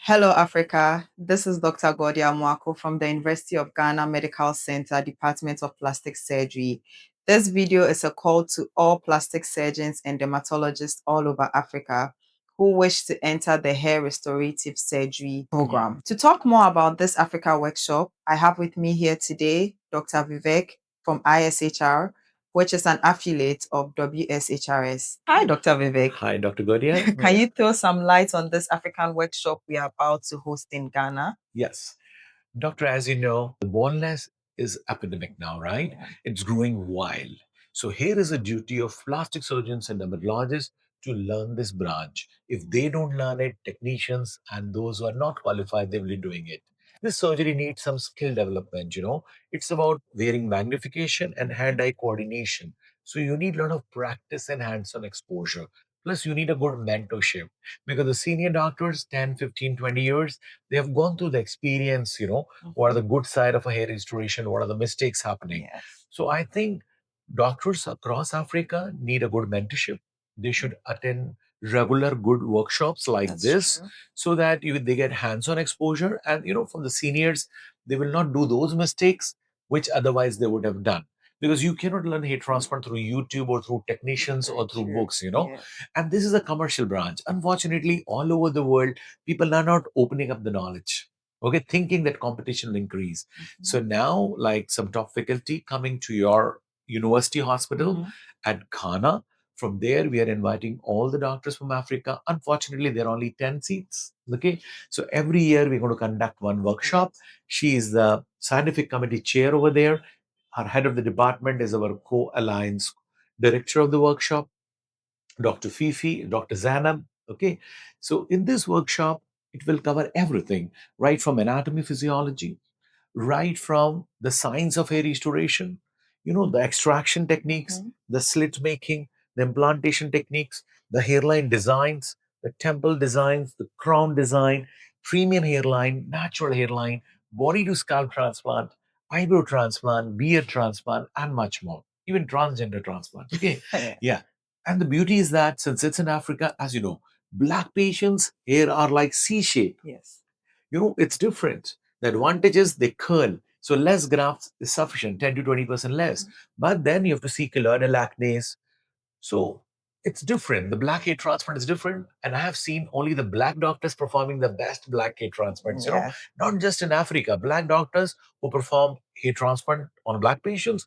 Hello, Africa. This is Dr. Godia Mwako from the University of Ghana Medical Center, Department of Plastic Surgery. This video is a call to all plastic surgeons and dermatologists all over Africa who wish to enter the hair restorative surgery program. To talk more about this Africa workshop, I have with me here today Dr. Vivek from ISHR, which is an affiliate of WSHRS. Hi, Dr. Vivek. Hi, Dr. Godia. Can you throw some light on this African workshop we are about to host in Ghana? Yes. Doctor, as you know, the baldness is epidemic now, right? Yeah. It's growing wild. So here is a duty of plastic surgeons and dermatologists to learn this branch. If they don't learn it, technicians and those who are not qualified, they will be doing it. This surgery needs some skill development. It's about wearing magnification and hand-eye coordination. So you need a lot of practice and hands-on exposure. Plus, you need a good mentorship because the senior doctors, 10, 15, 20 years, they have gone through the experience. What are the good side of a hair restoration? What are the mistakes happening? Yes. So I think doctors across Africa need a good mentorship. They should attend regular good workshops like That's this true. so that they get hands-on exposure and from the seniors they will not do those mistakes which otherwise they would have done, because you cannot learn hair transplant through YouTube or through technicians or through True. books. Yes. And this is a commercial branch. Unfortunately, all over the world, people are not opening up the knowledge. Okay, thinking that competition will increase. So now, like some top faculty coming to your university hospital at Ghana. From there, we are inviting all the doctors from Africa. Unfortunately, there are only 10 seats. Okay. So every year we're going to conduct one workshop. She is the scientific committee chair over there. Her head of the department is our co-alliance director of the workshop, Dr. Fifi, Dr. Zanab. Okay. So in this workshop, it will cover everything, right from anatomy, physiology, right from the science of hair restoration, the extraction techniques, the slit making, the implantation techniques, the hairline designs, the temple designs, the crown design, premium hairline, natural hairline, body to scalp transplant, eyebrow transplant, beard transplant, and much more. Even transgender transplant. Okay. Yeah. And the beauty is that since it's in Africa, as you know, black patients' hair are like C shape. Yes. It's different. The advantage is they curl. So less grafts is sufficient, 10 to 20% less. But then you have to see colloidal acnes. So it's different. The black hair transplant is different. And I have seen only the black doctors performing the best black hair transplants, Yes. not just in Africa. Black doctors who perform hair transplant on black patients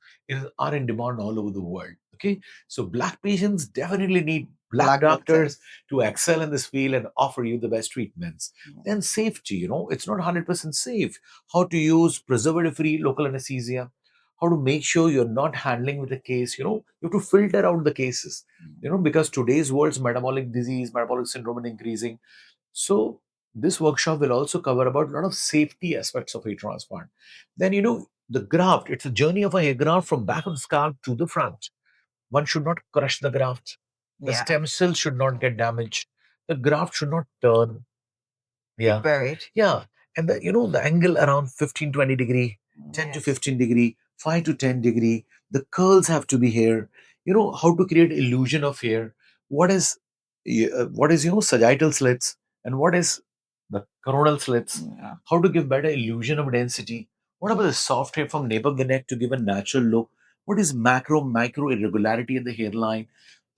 are in demand all over the world. Okay. So black patients definitely need black doctors to excel in this field and offer you the best treatments. Then safety, it's not 100% safe. How to use preservative-free local anesthesia, how to make sure you're not handling with a case. You have to filter out the cases, because today's world's metabolic disease, metabolic syndrome is increasing. So this workshop will also cover about a lot of safety aspects of hair transplant. Then, the graft, it's a journey of a hair graft from back of the scalp to the front. One should not crush the graft. The stem cells should not get damaged. The graft should not turn. Yeah. Buried. Yeah. And the angle around 15-20 degree, 10 to 15 degree, 5 to 10 degree, the curls have to be here. How to create illusion of hair. What is sagittal slits and what is the coronal slits? Yeah. How to give better illusion of density. What about the soft hair from nape of the neck to give a natural look? What is macro, micro irregularity in the hairline?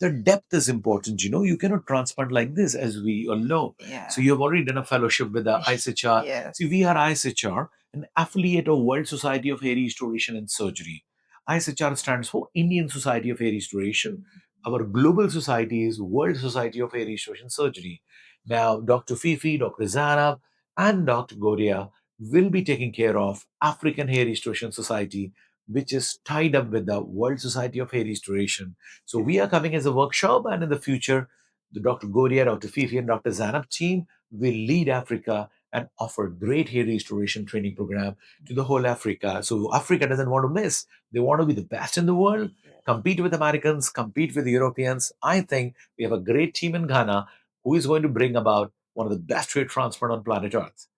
The depth is important. You cannot transplant like this, as we all know. Yeah. So you have already done a fellowship with the ISHR. Yes. See, we are ISHR, an affiliate of World Society of Hair Restoration and Surgery. ISHR stands for Indian Society of Hair Restoration. Our global society is World Society of Hair Restoration Surgery. Now, Dr. Fifi, Dr. Zanab, and Dr. Goria will be taking care of African Hair Restoration Society, which is tied up with the World Society of Hair Restoration. So we are coming as a workshop, and in the future, the Dr. Goria, Dr. Fifi, and Dr. Zanab team will lead Africa and offer great hair restoration training program to the whole Africa. So Africa doesn't want to miss. They want to be the best in the world, compete with Americans, compete with Europeans. I think we have a great team in Ghana who is going to bring about one of the best hair transplant on planet Earth.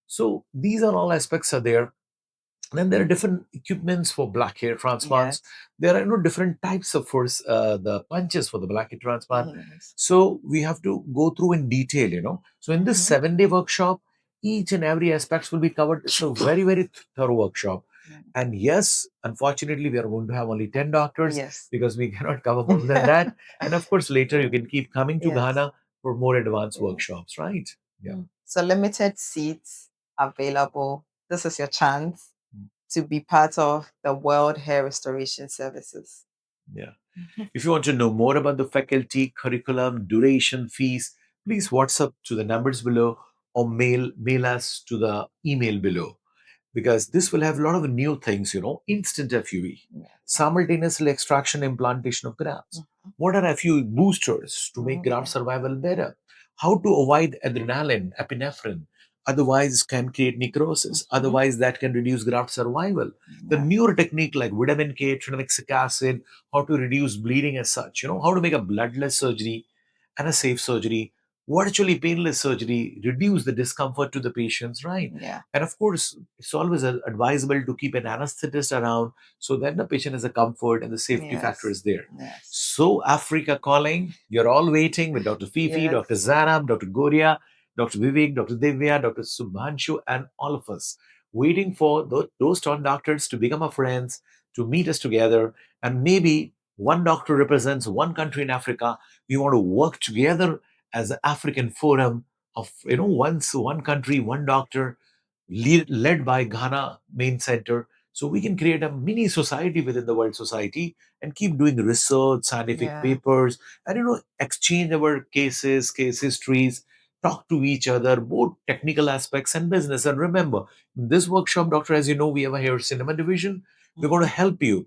So these are all aspects are there. Then there are different equipments for black hair transplants. There are different types of the punches for the black hair transplant. So we have to go through in detail. So in this 7-day workshop, each and every aspects will be covered. It's a very, very thorough workshop. And yes, unfortunately, we are going to have only 10 doctors Yes. because we cannot cover more than that. And of course, later you can keep coming to Yes. Ghana for more advanced Yes. workshops, right? Yeah. So limited seats available. This is your chance to be part of the World Hair Restoration Services. Yeah. If you want to know more about the faculty, curriculum, duration, fees, please WhatsApp to the numbers below or mail us to the email below, because this will have a lot of new things, instant FUE, simultaneously extraction implantation of grafts. What are FUE boosters to make graft survival better? How to avoid adrenaline, epinephrine, otherwise can create necrosis, otherwise that can reduce graft survival. The newer technique like vitamin K, tranexamic acid, how to reduce bleeding as such, how to make a bloodless surgery and a safe surgery, virtually painless surgery, reduce the discomfort to the patients, right? Yeah. And of course, it's always advisable to keep an anesthetist around so that the patient has a comfort and the safety factor is there. Yes. So, Africa calling, you're all waiting with Dr. Fifi, Dr. Zanab, Dr. Goria, Dr. Vivek, Dr. Divya, Dr. Subhanshu, and all of us waiting for those 10 doctors to become our friends, to meet us together, and maybe one doctor represents one country in Africa. We want to work together as an African forum of, one country, one doctor, led by Ghana Main Center. So we can create a mini society within the world society and keep doing research, scientific papers, and exchange our case histories, talk to each other, both technical aspects and business. And remember, in this workshop, Doctor, as you know, we have a hair cinema division. We're going to help you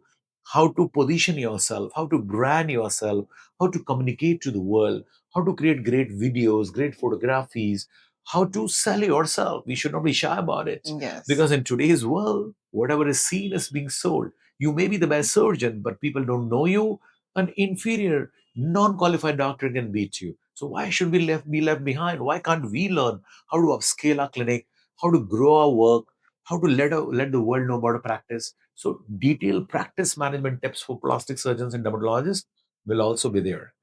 how to position yourself, how to brand yourself, how to communicate to the world, how to create great videos, great photographies, how to sell yourself. We should not be shy about it. Yes. Because in today's world, whatever is seen is being sold. You may be the best surgeon, but people don't know you. An inferior, non-qualified doctor can beat you. So why should we be left behind? Why can't we learn how to upscale our clinic, how to grow our work, how to let the world know about a practice? So detailed practice management tips for plastic surgeons and dermatologists will also be there.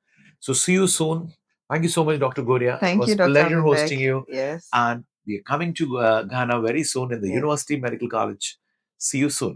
So see you soon. Thank you so much, Dr. Goria. It Thank was you, Dr. pleasure Vivek. hosting you. Yes. And we are coming to Ghana very soon in the Yes. University Medical College. See you soon.